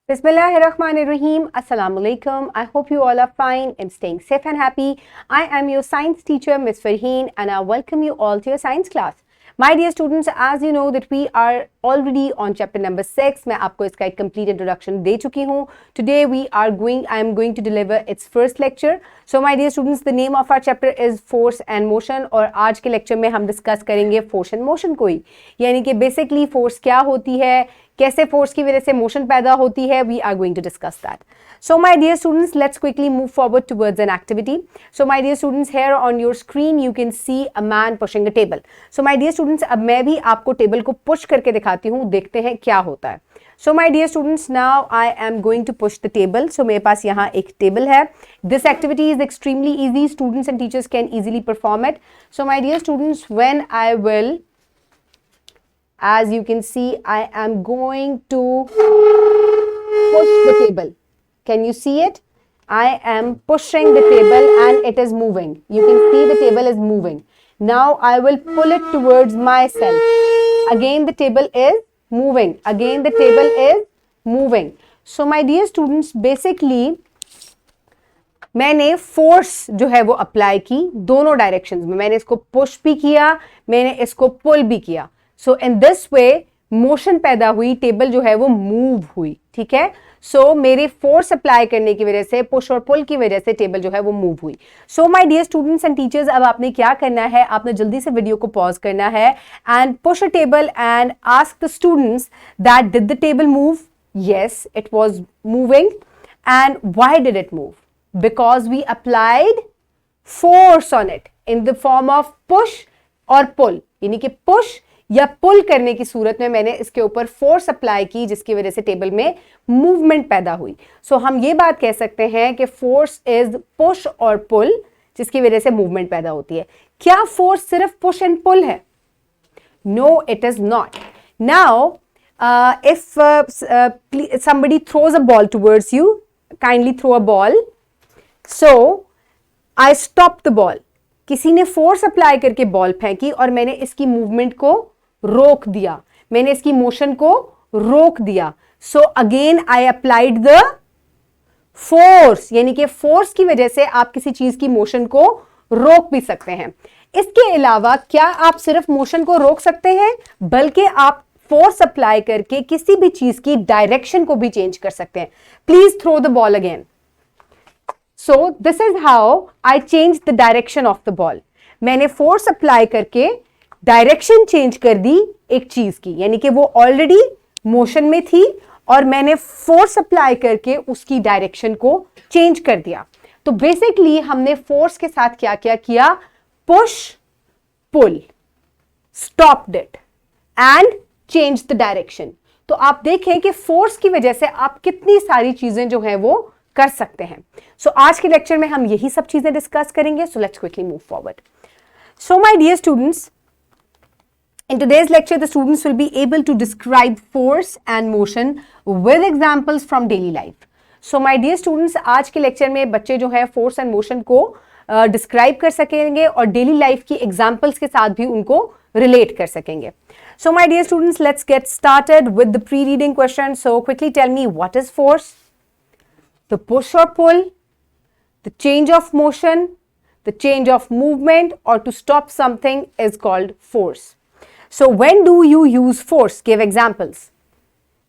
Bismillahirrahmanirrahim. Assalamu alaikum. I hope you all are fine and staying safe and happy. I am your science teacher, Miss Farheen, and I welcome you all to your science class. My dear students, as you know that we are already on chapter number 6. मैं आपको इसका एक complete introduction दे चुकी हूँ. Today I am going to deliver its first lecture. So my dear students, the name of our chapter is force and motion और आज के lecture में हम discuss करेंगे force and motion को ही. यानी कि basically force क्या होती है, कैसे force की वजह से motion पैदा होती है, we are going to discuss that. So my dear students, let's quickly move forward towards an activity. So my dear students, here on your screen you can see a man pushing a table. So my dear students, अब मैं भी आपको table को push करके दिखाती हूँ, देखते हैं क्या होता है. So my dear students, now I am going to push the table. So मेरे पास यहाँ एक टेबल है. This activity is extremely easy. Students and teachers can easily perform it. So my dear students, when I will, as you can see, I am going to push the table. Can you see it? I am pushing the table and it is moving. You can see the table is moving. Now I will pull it towards myself. Again the table is moving. Again the table is moving. So my dear students, basically मैंने force जो है वो apply की दोनों directions में. मैंने इसको push भी किया, मैंने इसको पुल भी किया. सो इन दिस वे मोशन पैदा हुई, टेबल जो है वो मूव हुई. ठीक है. सो मेरे फोर्स अप्लाई करने की वजह से, पुश और पुल की वजह से टेबल जो है वो मूव हुई. So my dear students and teachers, अब आपने क्या करना है, आपने जल्दी से वीडियो को पॉज करना है and push a table and ask the students that did the table move. Yes, it was moving. And why did it move? Because we applied force on it in the form of push और pull. यानी कि push या पुल करने की सूरत में मैंने इसके ऊपर फोर्स अप्लाई की, जिसकी वजह से टेबल में मूवमेंट पैदा हुई. सो हम ये बात कह सकते हैं कि फोर्स इज पुश और पुल, जिसकी वजह से मूवमेंट पैदा होती है. क्या फोर्स सिर्फ पुश एंड पुल है? No, it is not. Now if somebody throws a ball towards you, kindly throw a ball. So I stop the ball. किसी ने फोर्स अप्लाई करके बॉल फेंकी और मैंने इसकी मूवमेंट को रोक दिया, मैंने इसकी मोशन को रोक दिया. So again I applied the force. यानी कि फोर्स की वजह से आप किसी चीज की मोशन को रोक भी सकते हैं. इसके अलावा क्या आप सिर्फ मोशन को रोक सकते हैं, बल्कि आप फोर्स अप्लाई करके किसी भी चीज की डायरेक्शन को भी चेंज कर सकते हैं. Please throw the ball again. So this is how I changed the direction of the ball. मैंने फोर्स अप्लाई करके डायरेक्शन चेंज कर दी एक चीज की. यानी कि वो ऑलरेडी मोशन में थी और मैंने फोर्स अप्लाई करके उसकी डायरेक्शन को चेंज कर दिया. तो बेसिकली हमने फोर्स के साथ क्या क्या किया? Push, pull, stopped it and change the direction. तो आप देखें कि फोर्स की वजह से आप कितनी सारी चीजें जो हैं वो कर सकते हैं. सो आज के लेक्चर में हम यही सब चीजें डिस्कस करेंगे. So let's quickly move forward. So my dear students, in today's lecture the students will be able to describe force and motion with examples from daily life. So my dear students, आज के lecture में बच्चे जो है force and motion को describe कर सकेंगे और डेली लाइफ की एग्जाम्पल्स के साथ भी उनको रिलेट कर सकेंगे. So my dear students, let's get started with the pre-reading question. So quickly tell me, what is force? The push or pull, the change of motion, the change of movement, or to stop something is called force. So when do you use force? Give examples.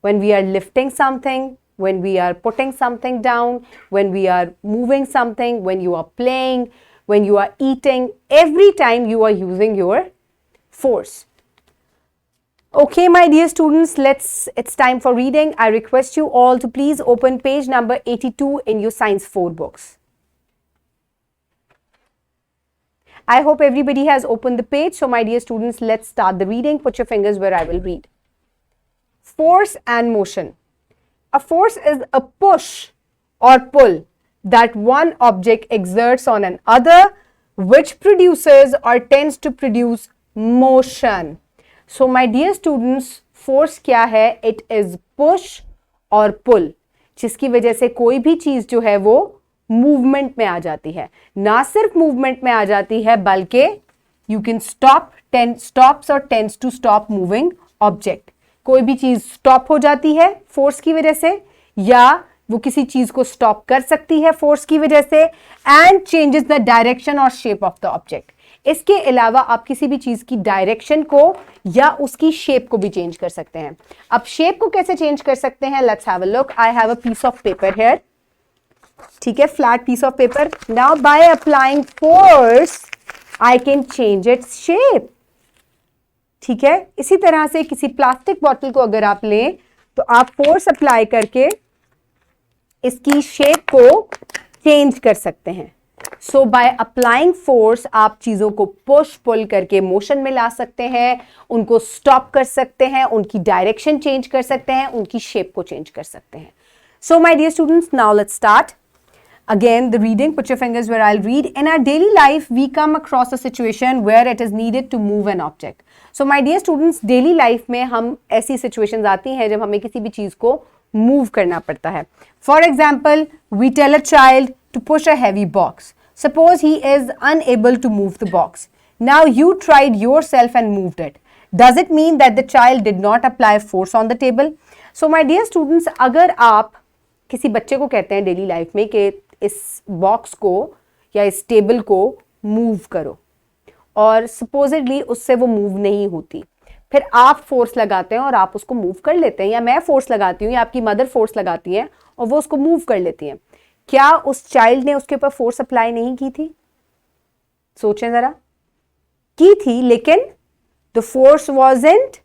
When we are lifting something, when we are putting something down, when we are moving something, when you are playing, when you are eating, every time you are using your force. Okay, my dear students, it's time for reading. I request you all to please open page number 82 in your Science 4 books. I hope everybody has opened the page. So my dear students, let's start the reading. Put your fingers where I will read. Force and motion. A force is a push or pull that one object exerts on another, which produces or tends to produce motion. So my dear students, force क्या है? It is push और pull, जिसकी वजह से कोई भी चीज जो है वो मूवमेंट में आ जाती है. ना सिर्फ मूवमेंट में आ जाती है, बल्कि you can stops or tends to stop moving object. कोई भी चीज स्टॉप हो जाती है फोर्स की वजह से, या वो किसी चीज को स्टॉप कर सकती है फोर्स की वजह से, एंड चेंजेस द डायरेक्शन और शेप ऑफ द ऑब्जेक्ट। इसके अलावा आप किसी भी चीज की डायरेक्शन को या उसकी शेप को भी चेंज कर सकते हैं। अब शेप को कैसे चेंज कर सकते हैं, let's have a look. I have a piece of paper here, ठीक है, flat piece of paper. Now by applying force I can change its shape, ठीक है। इसी तरह से किसी प्लास्टिक बॉटल को अगर आप लें तो आप फोर्स अप्लाई करके इसकी शेप को चेंज कर सकते हैं। सो बाय अप्लाइंग फोर्स आप चीजों को पुश पुल करके मोशन में ला सकते हैं, उनको स्टॉप कर सकते हैं, उनकी डायरेक्शन चेंज कर सकते हैं, उनकी शेप को चेंज कर सकते हैं। So my dear students, now let's start again the reading. Put your fingers where I'll read. In our daily life we come across a situation where it is needed to move an object. So my dear students, daily life में हम ऐसी situations आती हैं जब हमें किसी भी चीज को move करना पड़ता है। For example, we tell a child to push a heavy box. Suppose he is unable to move the box. Now you tried yourself and moved it. Does it mean that the child did not apply force on the table? So my dear students, अगर आप किसी बच्चे को कहते हैं daily life में कि इस बॉक्स को या इस टेबल को मूव करो, और सपोजिटली उससे वो मूव नहीं होती, फिर आप फोर्स लगाते हैं और आप उसको मूव कर लेते हैं, या मैं फोर्स लगाती हूँ या आपकी मदर फोर्स लगाती है और वो उसको मूव कर लेती हैं, क्या उस चाइल्ड ने उसके ऊपर फोर्स अप्लाई नहीं की थी? सोचें जरा, की थी, लेकिन द फोर्स वाज़न्ट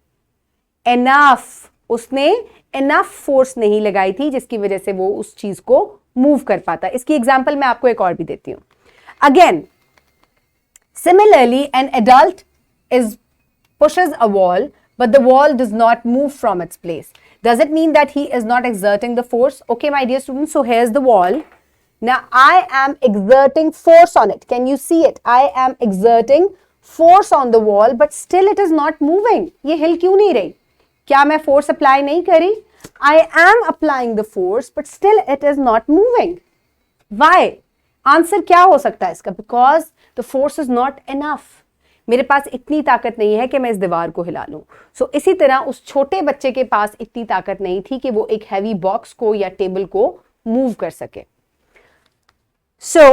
एनफ, उसने एनफ फोर्स नहीं लगाई थी जिसकी वजह से वो उस चीज को मूव कर पाता। इसकी एग्जांपल मैं आपको एक और भी देती हूं। Again similarly an adult is pushes a wall but the wall does not move from its place. Does it mean that he is not exerting the force? Okay my dear students, so here's the wall. Now I am exerting force on it. Can you see it? I am exerting force on the wall but still it is not moving. ये हिल क्यों नहीं रही? क्या मैं force apply नहीं करी? I am applying the force but still it is not moving. Why? Answer क्या हो सकता है इसका? Because the force is not enough. मेरे पास इतनी ताकत नहीं है कि मैं इस दीवार को हिला लूं। सो इसी तरह उस छोटे बच्चे के पास इतनी ताकत नहीं थी कि वो एक हैवी बॉक्स को या टेबल को मूव कर सके। So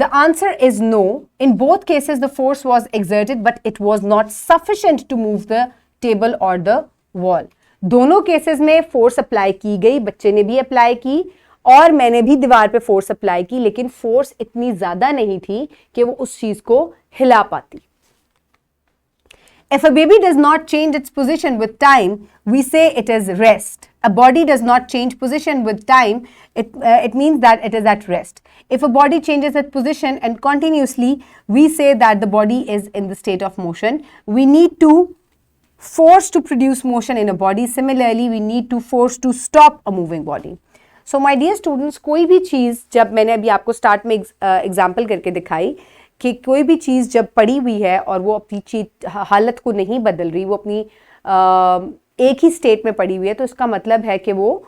the answer is no. In both cases the force was exerted but it was not sufficient to move the table or the wall. दोनों केसेस में फोर्स अप्लाई की गई, बच्चे ने भी अप्लाई की और मैंने भी दीवार पे फोर्स अप्लाई की, लेकिन फोर्स इतनी ज्यादा नहीं थी कि वो उस चीज को हिला पाती। If a baby does not change its position with time, we say it is rest. A body does not change position with time, it means that it is at rest. If a body changes its position and continuously, we say that the body is in the state of motion. We need to force to produce motion in a body. Similarly, we need to force to stop a moving body. So my dear students, कोई भी चीज़, जब मैंने अभी आपको start में example करके दिखाई कि कोई भी चीज़ जब पड़ी हुई है और वो अपनी हालत को नहीं बदल रही, वो अपनी एक ही स्टेट में पड़ी हुई है, तो इसका मतलब है कि वो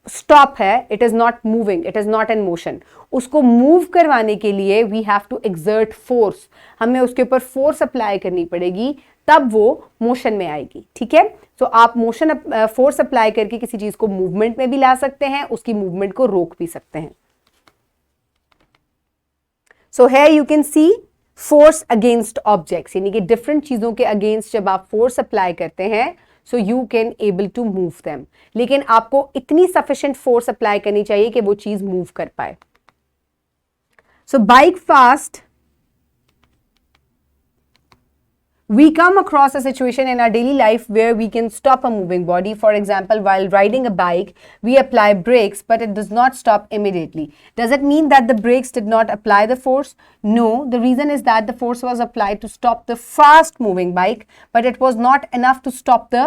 स्टॉप है, it is not moving, it is not in motion. उसको मूव करवाने के लिए we have to exert force, हमें उसके ऊपर फोर्स अप्लाई करनी पड़ेगी, तब वो मोशन में आएगी। ठीक है, तो आप मोशन फोर्स अप्लाई करके किसी चीज को मूवमेंट में भी ला सकते हैं, उसकी मूवमेंट को रोक भी सकते हैं। So here you can see force against objects, यानी कि डिफरेंट चीजों के अगेंस्ट जब आप फोर्स अप्लाई करते हैं so you can able to move them, लेकिन आपको इतनी सफिशिएंट फोर्स अप्लाई करनी चाहिए कि वो चीज मूव कर पाए। So bike fast, we come across a situation in our daily life where we can stop a moving body. For example, while riding a bike, we apply brakes, but it does not stop immediately. Does it mean that the brakes did not apply the force? No, the reason is that the force was applied to stop the fast moving bike, but it was not enough to stop the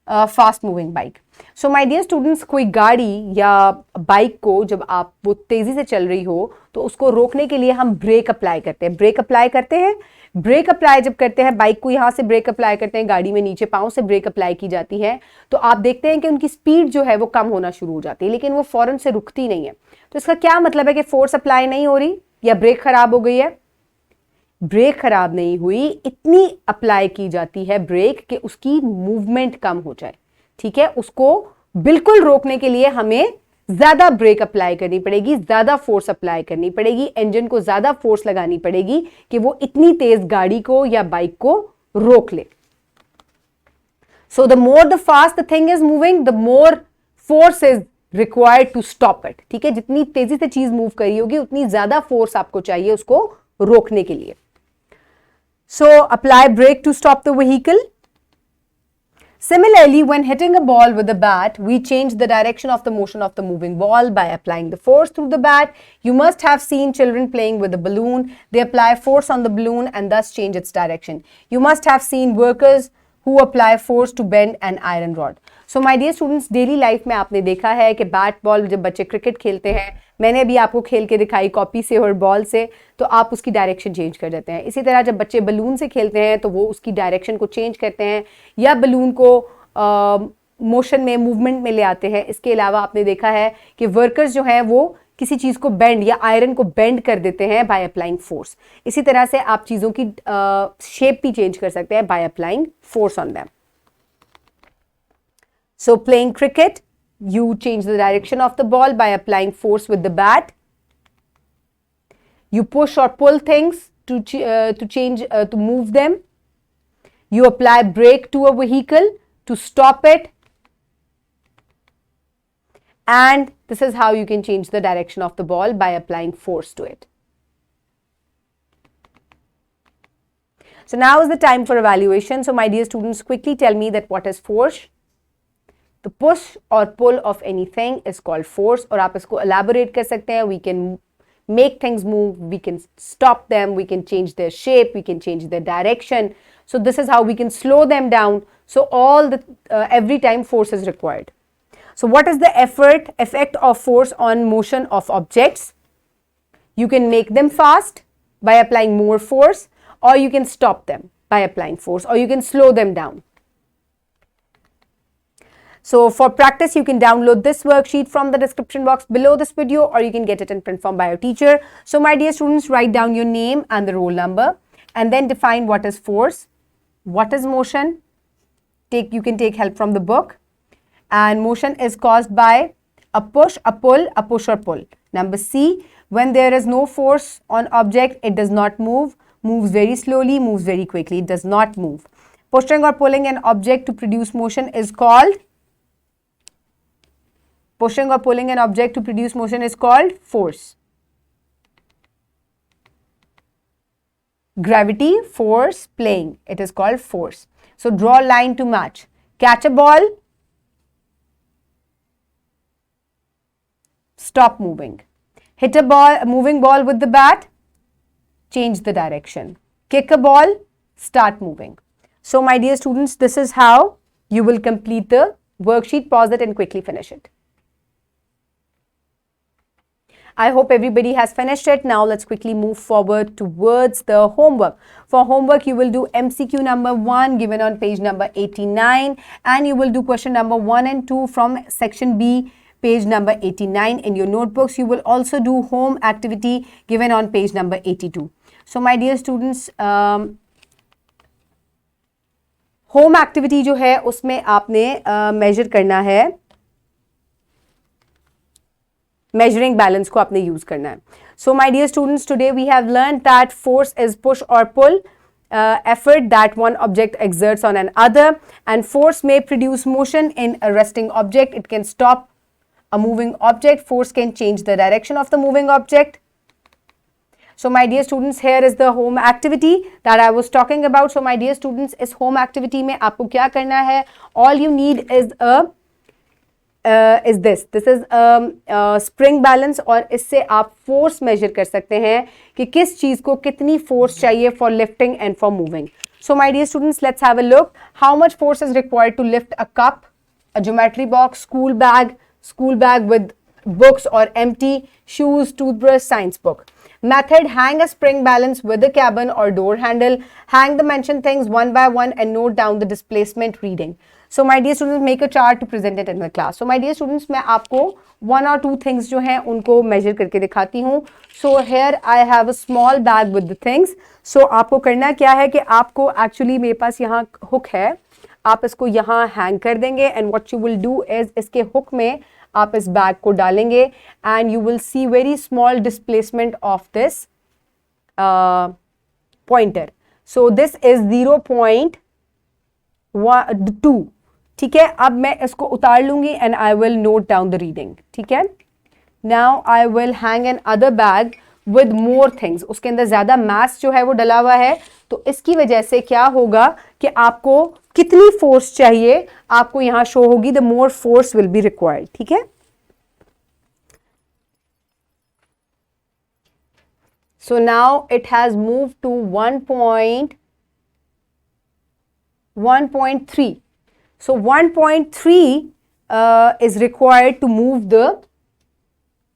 fast moving bike. So my dear students, कोई गाड़ी या bike को जब आप वो तेजी से चल रही हो तो उसको रोकने के लिए हम ब्रेक अप्लाई करते हैं। ब्रेक अप्लाई करते हैं, ब्रेक अप्लाई जब करते हैं, बाइक को यहाँ से ब्रेक अप्लाई करते हैं, गाड़ी में नीचे पाँव से ब्रेक अप्लाई की जाती है, तो आप देखते हैं कि उनकी स्पीड जो है वो कम होना शुरू हो जाती है, लेकिन वो फौरन से रुकती नहीं है। तो इसका क्या मतलब है कि फोर्स अप्लाई नहीं हो रही या ब्रेक खराब हो गई है? ब्रेक खराब नहीं हुई, इतनी अप्लाई की जाती है ब्रेक कि उसकी मूवमेंट कम हो जाए। ठीक है, उसको बिल्कुल रोकने के लिए हमें ज्यादा ब्रेक अप्लाई करनी पड़ेगी, ज्यादा फोर्स अप्लाई करनी पड़ेगी, इंजन को ज्यादा फोर्स लगानी पड़ेगी कि वो इतनी तेज गाड़ी को या बाइक को रोक ले. So the more the fast the thing is moving, the more force is required to stop it. ठीक है, जितनी तेजी से चीज मूव कर रही होगी उतनी ज्यादा फोर्स आपको चाहिए उसको रोकने के लिए. So apply brake to stop the vehicle. Similarly, when hitting a ball with a bat, we change the direction of the motion of the moving ball by applying the force through the bat. You must have seen children playing with a balloon. They apply force on the balloon and thus change its direction. You must have seen workers who apply force to bend an iron rod. So my dear students, daily life में आपने देखा है कि bat ball जब बच्चे cricket खेलते हैं, मैंने अभी आपको खेल के दिखाई कॉपी से और बॉल से, तो आप उसकी डायरेक्शन चेंज कर देते हैं. इसी तरह जब बच्चे बलून से खेलते हैं तो वो उसकी डायरेक्शन को चेंज करते हैं या बलून को मोशन में, मूवमेंट में ले आते हैं. इसके अलावा आपने देखा है कि वर्कर्स जो हैं वो किसी चीज को बेंड या आयरन को बेंड कर देते हैं बाय अप्लाइंग फोर्स. इसी तरह से आप चीजों की शेप भी चेंज कर सकते हैं bye applying force on them. So playing cricket, you change the direction of the ball by applying force with the bat. You push or pull things to move them. You apply brake to a vehicle to stop it. And this is how you can change the direction of the ball by applying force to it. So now is the time for evaluation. So my dear students, quickly tell me that what is force? The push or pull of anything is called force. और आप इसको elaborate कर सकते हैं. We can make things move, we can stop them, we can change their shape, we can change their direction. So this is how we can slow them down. So all the every time force is required. So what is the effect of force on motion of objects? You can make them fast by applying more force, or you can stop them by applying force, or you can slow them down. So for practice, you can download this worksheet from the description box below this video, or you can get it in print form by your teacher. So my dear students, write down your name and the roll number and then define what is force, what is motion. You can take help from the book. And motion is caused by a push, a pull, a push or pull. Number C, when there is no force on object, it does not move, moves very slowly, moves very quickly, it does not move. Pushing or pulling an object to produce motion is called Pushing or pulling an object to produce motion is called force. Gravity, force, playing, it is called force. So draw a line to match. Catch a ball, stop moving. Hit a moving ball with the bat, change the direction. Kick a ball, start moving. So my dear students, this is how you will complete the worksheet. Pause it and quickly finish it. I hope everybody has finished it. Now let's quickly move forward towards the homework. For homework, you will do MCQ number 1 given on page number 89, and you will do question number 1 and 2 from section B, page number 89 in your notebooks. You will also do home activity given on page number 82. So my dear students, home activity जो है उसमें आपने measure करना है, measuring balance को आपने use करना है. So my dear students, today we have learned that force is push or pull effort that one object exerts on another, and force may produce motion in a resting object. It can stop a moving object. Force can change the direction of the moving object. So my dear students, here is the home activity that I was talking about. So my dear students, इस home activity में आपको क्या करना है? All you need is this is spring balance, और इससे आप force measure कर सकते हैं कि किस चीज को कितनी force चाहिए for lifting and for moving. So my dear students, let's have a look. How much force is required to lift a cup, a geometry box, school bag with books or empty, shoes, toothbrush, science book. Method: hang a spring balance with a cabin or door handle. Hang the mentioned things one by one and note down the displacement reading. So my dear students, make a chart to present it in the class. So my dear students, मैं आपको 1 or 2 things जो हैं उनको measure करके दिखाती हूँ. So here I have a small bag with the things. So आपको करना क्या है कि आपको actually मेरे पास यहाँ hook है. आप इसको यहाँ हैंग कर देंगे and what you will do is इसके हुक में आप इस बैग को डालेंगे and you will see very small displacement of this pointer. So this is 0.2. ठीक है, अब मैं इसको उतार लूंगी and I will note down the reading. ठीक है, now I will hang another bag with more things. उसके अंदर ज्यादा मास जो है वो डला हुआ है, तो इसकी वजह से क्या होगा कि आपको कितनी फोर्स चाहिए आपको यहां शो होगी. The more force will be required. ठीक है, so now it has moved to 1.3. so 1.3 is required to move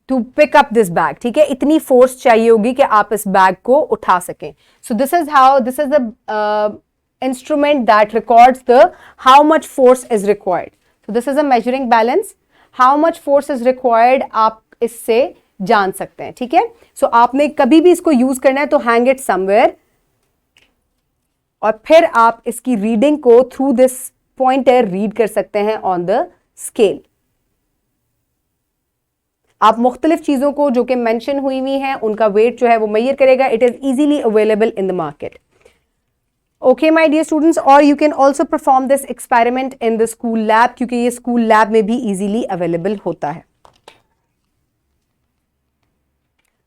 to pick up this bag. ठीक है, इतनी फोर्स चाहिए होगी कि आप इस बैग को उठा सकें. so this is the instrument that records the how much force is required. so this is a measuring balance. how much force is required आप इससे जान सकते हैं. ठीक है, सो आपने कभी भी इसको यूज करना है तो हैंग इट समवेयर और फिर आप इसकी रीडिंग को थ्रू दिस पॉइंटर रीड कर सकते हैं ऑन द स्केल. आप मुख्तलिफ चीजों को जो कि मेंशन हुई हुई हैं उनका वेट जो है वो मेजर करेगा. It is easily available in the market. Okay my dear students, और you can also perform this experiment in the school lab, क्योंकि ये स्कूल लैब में भी इजीली अवेलेबल होता है.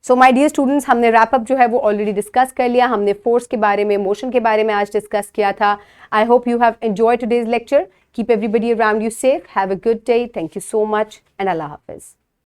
सो माय डियर स्टूडेंट्स, हमने रैप अप जो है वो ऑलरेडी डिस्कस कर लिया. हमने फोर्स के बारे में, मोशन के बारे में आज डिस्कस किया था. I hope you have enjoyed today's lecture. Keep everybody around you safe. Have a good day. Thank you so much and Allah Hafiz.